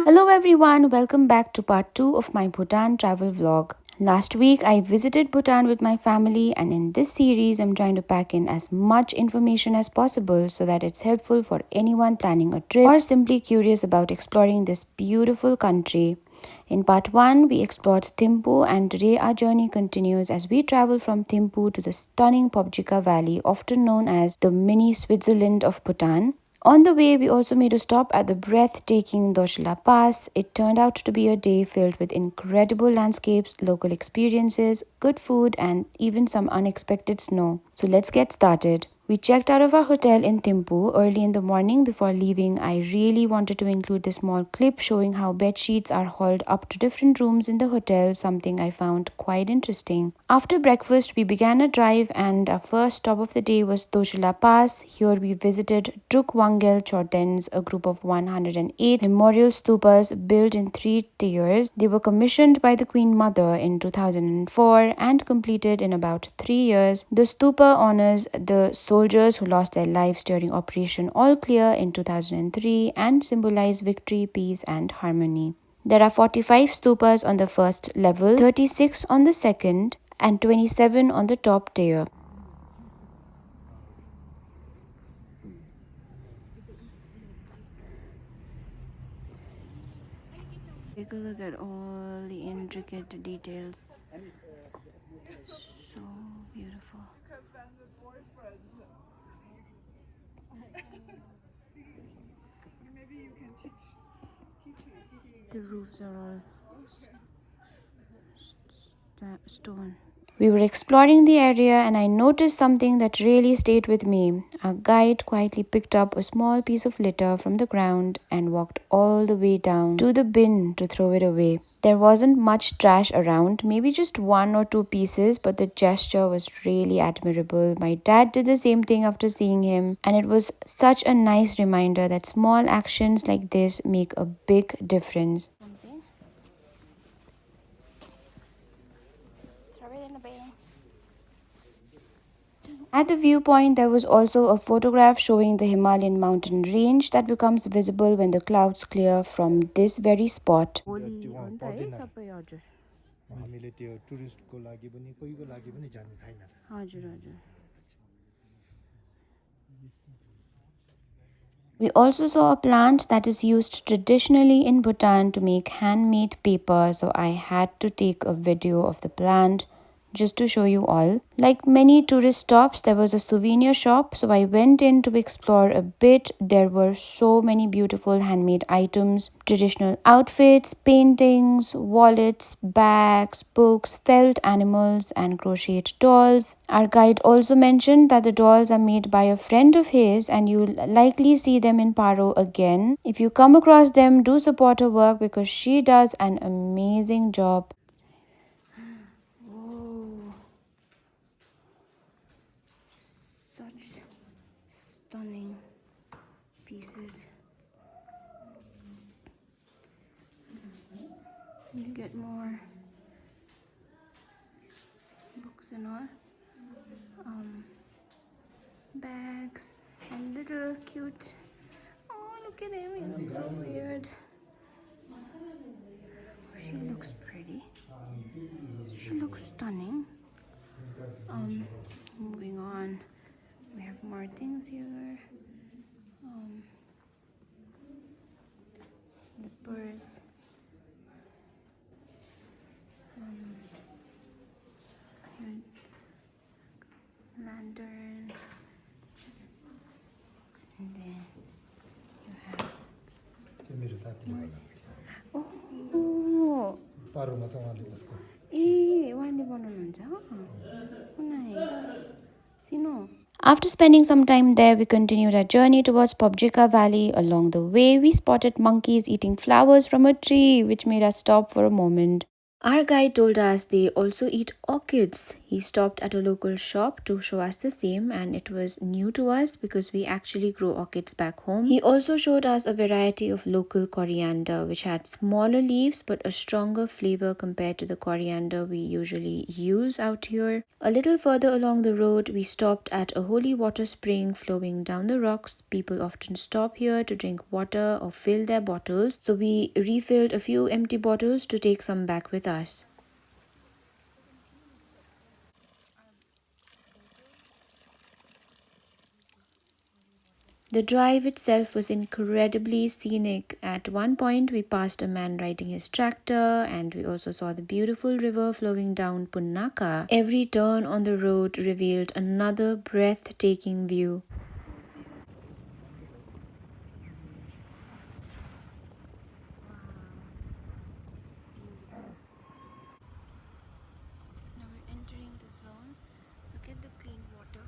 Hello everyone, welcome back to part 2 of my Bhutan travel vlog. Last week I visited Bhutan with my family, and in this series I'm trying to pack in as much information as possible so that it's helpful for anyone planning a trip or simply curious about exploring this beautiful country. In part 1, we explored Thimphu, and today our journey continues as we travel from Thimphu to the stunning Phobjikha Valley, often known as the mini Switzerland of Bhutan. On the way, we also made a stop at the breathtaking Dochula Pass. It turned out to be a day filled with incredible landscapes, local experiences, good food, and even some unexpected snow. So let's get started. We checked out of our hotel in Thimphu early in the morning. Before leaving, I really wanted to include this small clip showing how bed sheets are hauled up to different rooms in the hotel, something I found quite interesting. After breakfast, we began a drive, and our first stop of the day was Dochula Pass. Here we visited Wangel Chortens, a group of 108 memorial stupas built in 3 tiers. They were commissioned by the Queen Mother in 2004 and completed in about 3 years. The stupa honors the soldiers who lost their lives during Operation All Clear in 2003 and symbolize victory, peace, and harmony. There are 45 stupas on the first level, 36 on the second, and 27 on the top tier. Take a look at all the intricate details. So beautiful. The roofs are all stone. We were exploring the area, and I noticed something that really stayed with me. Our guide quietly picked up a small piece of litter from the ground and walked all the way down to the bin to throw it away. There wasn't much trash around, maybe just 1 or 2 pieces, but the gesture was really admirable. My dad did the same thing after seeing him, and it was such a nice reminder that small actions like this make a big difference. At the viewpoint, there was also a photograph showing the Himalayan mountain range that becomes visible when the clouds clear from this very spot. We also saw a plant that is used traditionally in Bhutan to make handmade paper, so I had to take a video of the plant just to show you all. Like many tourist stops, there was a souvenir shop, so I went in to explore a bit. There were so many beautiful handmade items, traditional outfits, paintings, wallets, bags, books, felt animals, and crocheted dolls. Our guide also mentioned that the dolls are made by a friend of his, and you'll likely see them in Paro again. If you come across them, do support her work because she does an amazing job. Such stunning pieces. You get more books and all, bags and little cute. Oh, look at him! He looks so weird. She looks pretty. She looks stunning. Moving on. We have more things here. Slippers. Lantern. And then you have. Oh. Nice. After spending some time there, we continued our journey towards Phobjikha Valley. Along the way, we spotted monkeys eating flowers from a tree, which made us stop for a moment. Our guide told us they also eat orchids. He stopped at a local shop to show us the same, and it was new to us because we actually grow orchids back home. He also showed us a variety of local coriander which had smaller leaves but a stronger flavor compared to the coriander we usually use out here. A little further along the road, we stopped at a holy water spring flowing down the rocks. People often stop here to drink water or fill their bottles, so we refilled a few empty bottles to take some back with us. The drive itself was incredibly scenic. At one point, we passed a man riding his tractor, and we also saw the beautiful river flowing down Punakha. Every turn on the road revealed another breathtaking view. Now we're entering the zone. Look at the clean water.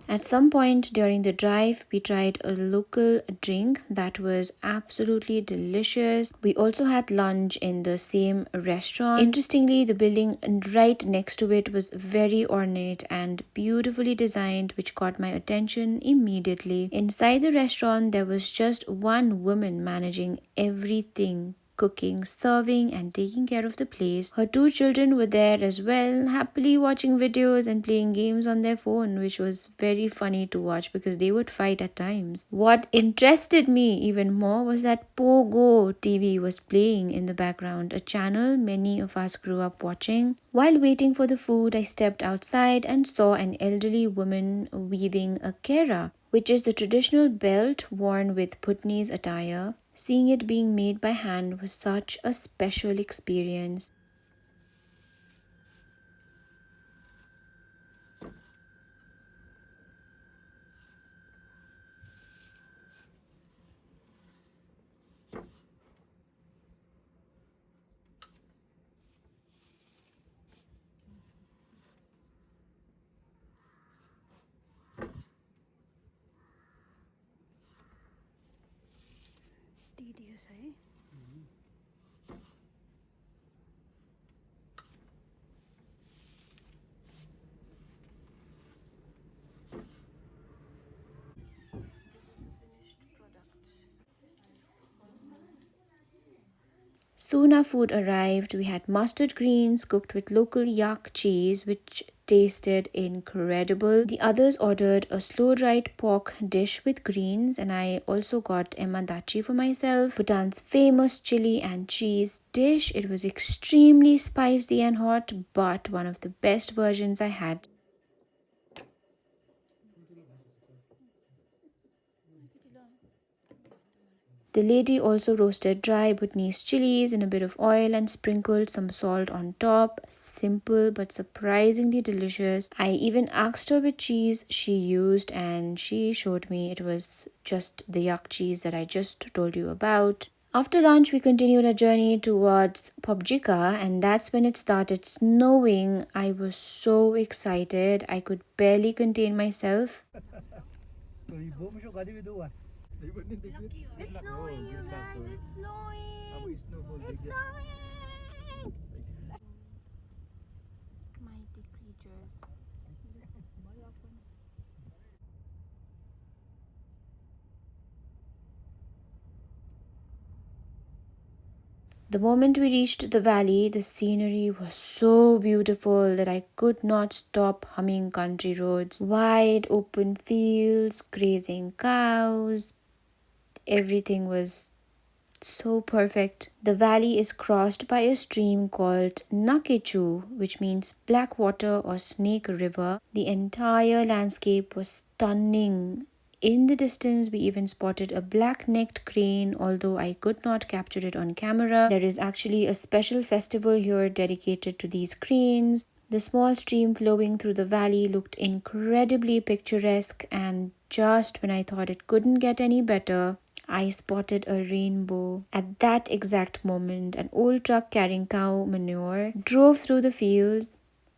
At some point during the drive, we tried a local drink that was absolutely delicious. We also had lunch in the same restaurant. Interestingly, the building right next to it was very ornate and beautifully designed, which caught my attention immediately. Inside the restaurant, there was just one woman managing everything: cooking, serving, and taking care of the place. Her two children were there as well, happily watching videos and playing games on their phone, which was very funny to watch because they would fight at times. What interested me even more was that Pogo TV was playing in the background, a channel many of us grew up watching. While waiting for the food, I stepped outside and saw an elderly woman weaving a kera, which is the traditional belt worn with Bhutanese attire. Seeing it being made by hand was such a special experience. Tedious, eh? Soon our food arrived. We had mustard greens cooked with local yak cheese, which tasted incredible. The others ordered a slow-dried pork dish with greens, and I also got emadachi for myself, Bhutan's famous chili and cheese dish. It was extremely spicy and hot, but one of the best versions I had. The lady also roasted dry Bhutanese chilies in a bit of oil and sprinkled some salt on top. Simple but surprisingly delicious. I even asked her which cheese she used, and she showed me it was just the yak cheese that I just told you about. After lunch, we continued our journey towards Phobjikha, and that's when it started snowing. I was so excited, I could barely contain myself. It's snowing, you guys. It's snowing. It's snowing. Mighty creatures. The moment we reached the valley, the scenery was so beautiful that I could not stop humming country roads. Wide open fields, grazing cows, everything was so perfect. The valley is crossed by a stream called Nakechu, which means black water or snake river. The entire landscape was stunning. In the distance, we even spotted a black-necked crane, although I could not capture it on camera. There is actually a special festival here dedicated to these cranes. The small stream flowing through the valley looked incredibly picturesque, and just when I thought it couldn't get any better, I spotted a rainbow. At that exact moment, an old truck carrying cow manure drove through the fields.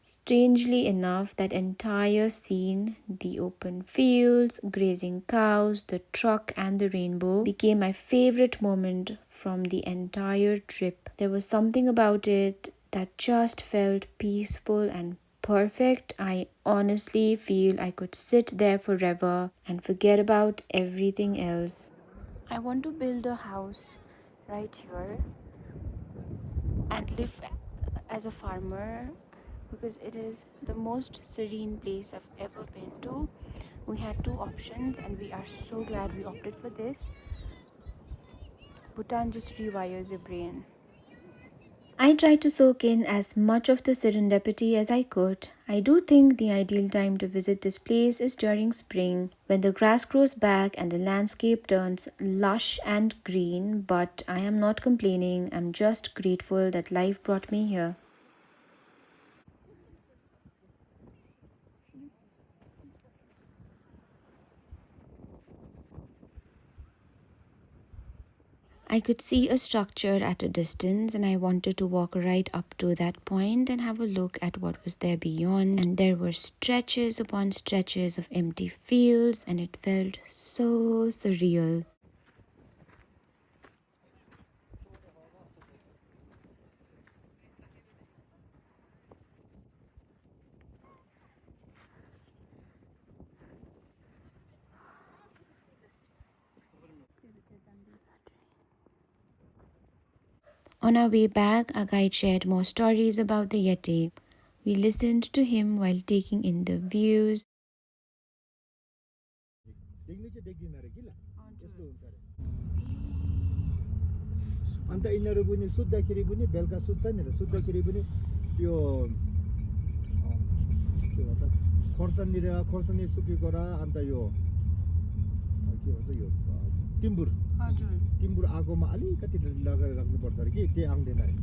Strangely enough, that entire scene, the open fields, grazing cows, the truck, and the rainbow, became my favorite moment from the entire trip. There was something about it that just felt peaceful and perfect. I honestly feel I could sit there forever and forget about everything else. I want to build a house right here and live as a farmer because it is the most serene place I've ever been to. We had two options and we are so glad we opted for this. Bhutan just rewires your brain. I tried to soak in as much of the serendipity as I could. I do think the ideal time to visit this place is during spring, when the grass grows back and the landscape turns lush and green, but I am not complaining. I'm just grateful that life brought me here. I could see a structure at a distance and I wanted to walk right up to that point and have a look at what was there beyond. And there were stretches upon stretches of empty fields and it felt so surreal. On our way back, our guide shared more stories about the Yeti. We listened to him while taking in the views. अन्त यिनीहरू पनि सुत्दाखेरि पनि बेलुका सुत्छ नि त सुत्दाखेरि पनि त्यो के भन्छ खोर्सानी सुकेको र अन्त यो के भन्छ यो टिम्बुर टिम्बुर आगोमा अलिकति लगाएर राख्नुपर्छ अरे कि त्यही आउँदैन अरे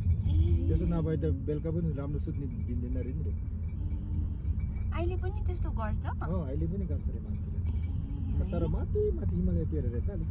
त्यसो नभए त बेलुका पनि राम्रो सुत्ने दिँदैन अरे नि अहिले पनि त्यस्तो गर्छ? अहिले पनि गर्छ अरे माथितिर तर माथि हिमालयतिर रहेछ अलिक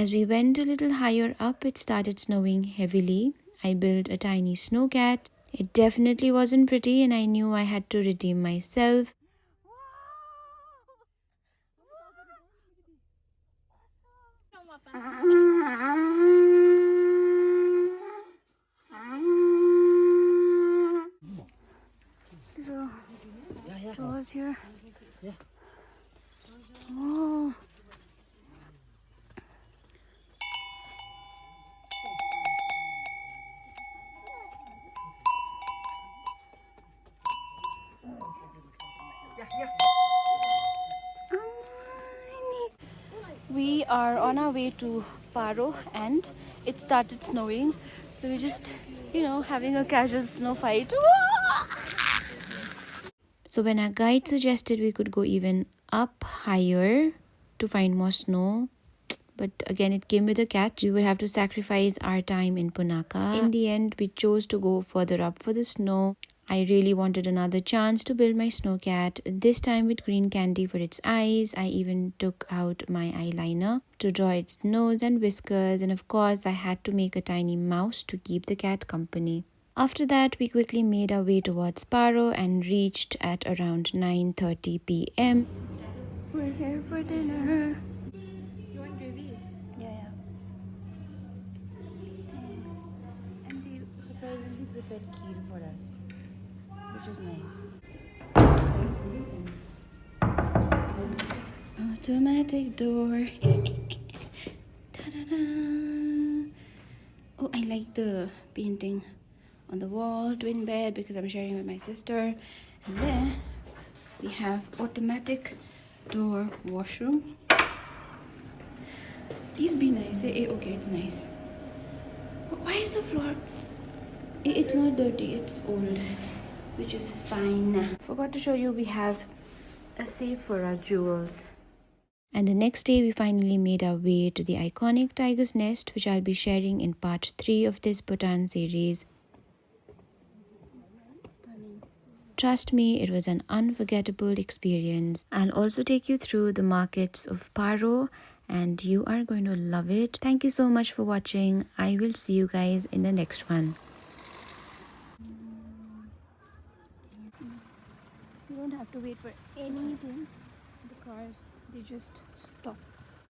As we went a little higher up, it started snowing heavily. I built a tiny snowcat. It definitely wasn't pretty, and I knew I had to redeem myself. Straws here. Oh. We are on our way to Paro and it started snowing, so we're just having a casual snow fight. So when our guide suggested we could go even up higher to find more snow, but again it came with a catch. We would have to sacrifice our time in Punakha. In the end, we chose to go further up for the snow. I really wanted another chance to build my snowcat, this time with green candy for its eyes. I even took out my eyeliner to draw its nose and whiskers, and of course I had to make a tiny mouse to keep the cat company. After that, we quickly made our way towards Paro and reached at around 9:30 p.m. We're here for dinner. You want gravy? Yeah. Thanks. And they surprisingly prepared kheer for us, which was nice. Automatic door. Ta-da-da. Oh, I like the painting on the wall, twin bed, because I'm sharing with my sister. And then we have automatic door washroom. Please be nice. Say, okay, it's nice. But why is the floor? It's not dirty, it's old, which is fine. Forgot to show you, we have a safe for our jewels. And the next day, we finally made our way to the iconic tiger's nest, which I'll be sharing in part 3 of this Bhutan series. Trust me, it was an unforgettable experience. I'll also take you through the markets of Paro and you are going to love it. Thank you so much for watching. I will see you guys in the next one. You don't have to wait for anything. The cars, they just stop.